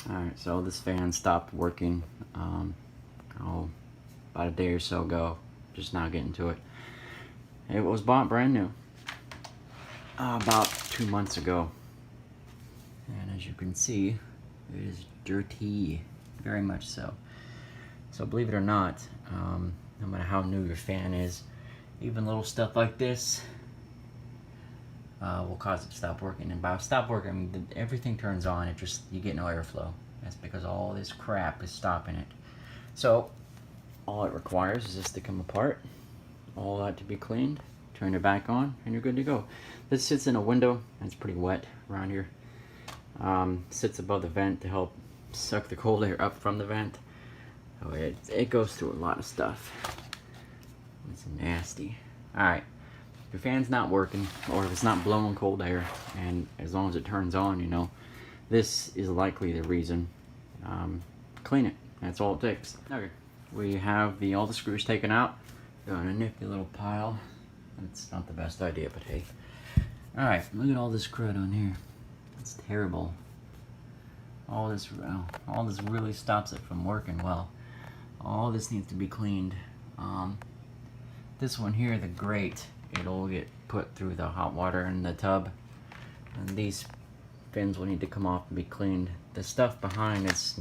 Alright, so this fan stopped working about a day or so ago. Just now getting to it. It was bought brand new about 2 months ago. And as you can see, it is dirty, very much so. So believe it or not, no matter how new your fan is, even little stuff like this will cause it to stop working. And by stop working, I mean everything turns on, you get no airflow. That's because all this crap is stopping it. So all it requires is this to come apart, all that to be cleaned, turn it back on, and you're good to go. This sits in a window, and it's pretty wet around here. Sits above the vent to help suck the cold air up from the vent. So it goes through a lot of stuff. It's nasty. Alright, if your fan's not working, or if it's not blowing cold air, and as long as it turns on, you know, this is likely the reason. Clean it. That's all it takes. Okay, we have all the screws taken out. Got a nifty little pile. It's not the best idea, but hey. Alright, look at all this crud on here. It's terrible. All this really stops it from working well. All this needs to be cleaned. This one here, the grate, it'll get put through the hot water in the tub. And these fins will need to come off and be cleaned. The stuff behind is,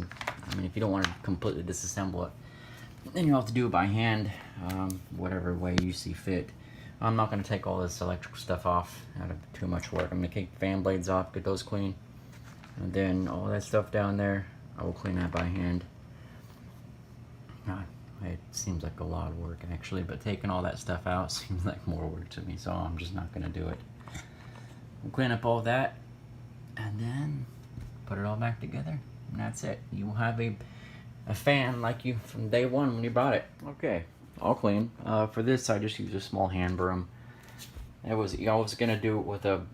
I mean, if you don't want to completely disassemble it, then you'll have to do it by hand, whatever way you see fit. I'm not going to take all this electrical stuff off out of too much work. I'm going to take fan blades off, get those clean. And then all that stuff down there, I will clean that by hand. It seems like a lot of work actually, but taking all that stuff out seems like more work to me, so I'm just not going to do it. We'll clean up all that, and then put it all back together, and that's it. You will have a fan like you from day one when you bought it. Okay, all clean. For this, I just used a small hand broom. I was gonna do it with a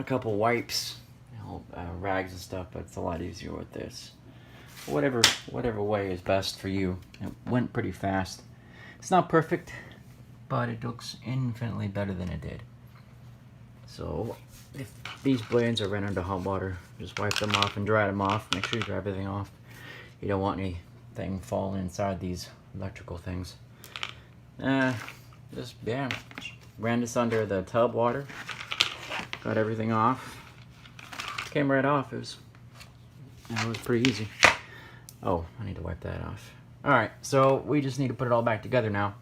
couple wipes, rags and stuff, but it's a lot easier with this. Whatever way is best for you. It went pretty fast. It's not perfect, but it looks infinitely better than it did. So if these blades are ran under hot water, just wipe them off and dry them off. Make sure you dry everything off. You don't want anything falling inside these electrical things. Just ran this under the tub water. Got everything off. Came right off. It was pretty easy. Oh, I need to wipe that off. Alright, so we just need to put it all back together now.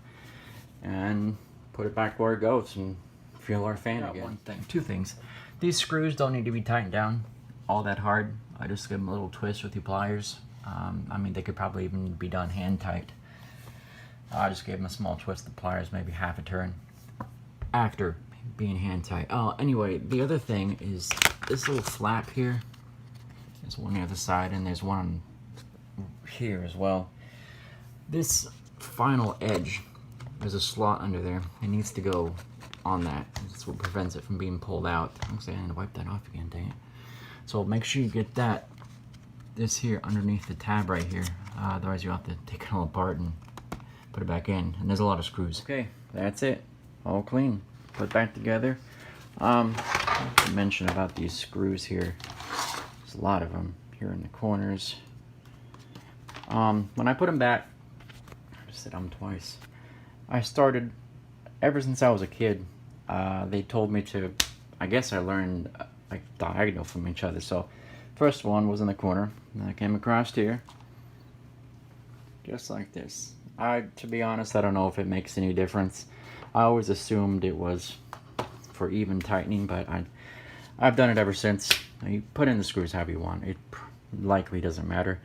And put it back where it goes and fuel our fan again. Two things. These screws don't need to be tightened down all that hard. I just give them a little twist with your pliers. I mean, they could probably even be done hand tight. I just gave them a small twist with the pliers, maybe half a turn after being hand tight. Oh, anyway, the other thing is this little flap here. There's one on the other side, and there's one here as well. This final edge, there's a slot under there. It needs to go on that. That's what prevents it from being pulled out. I'm saying I need to wipe that off again, dang it. So make sure you get this here underneath the tab right here. Otherwise you'll have to take it all apart and put it back in. And there's a lot of screws. Okay, that's it. All clean. Put back together. I have to mention about these screws here. There's a lot of them here in the corners. When I put them back, I just said them twice. I started, ever since I was a kid, they told me to, I guess I learned like diagonal from each other. So first one was in the corner, and I came across here, just like this. To be honest, I don't know if it makes any difference. I always assumed it was for even tightening, but I've done it ever since. You put in the screws however you want. It likely doesn't matter.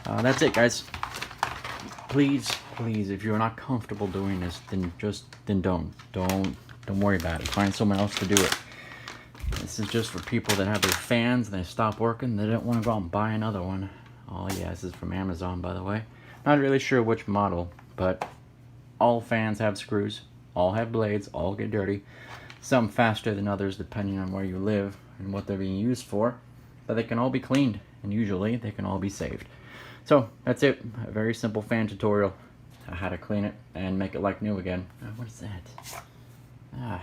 That's it, guys. Please, if you're not comfortable doing this, then don't worry about it. Find someone else to do it. This is just for people that have their fans and they stop working. They don't want to go out and buy another one. Oh yeah, this is from Amazon, by the way. Not really sure which model, but all fans have screws, all have blades, all get dirty. Some faster than others depending on where you live and what they're being used for. But they can all be cleaned, and usually they can all be saved. So that's it. A very simple fan tutorial on how to clean it and make it like new again. What is that?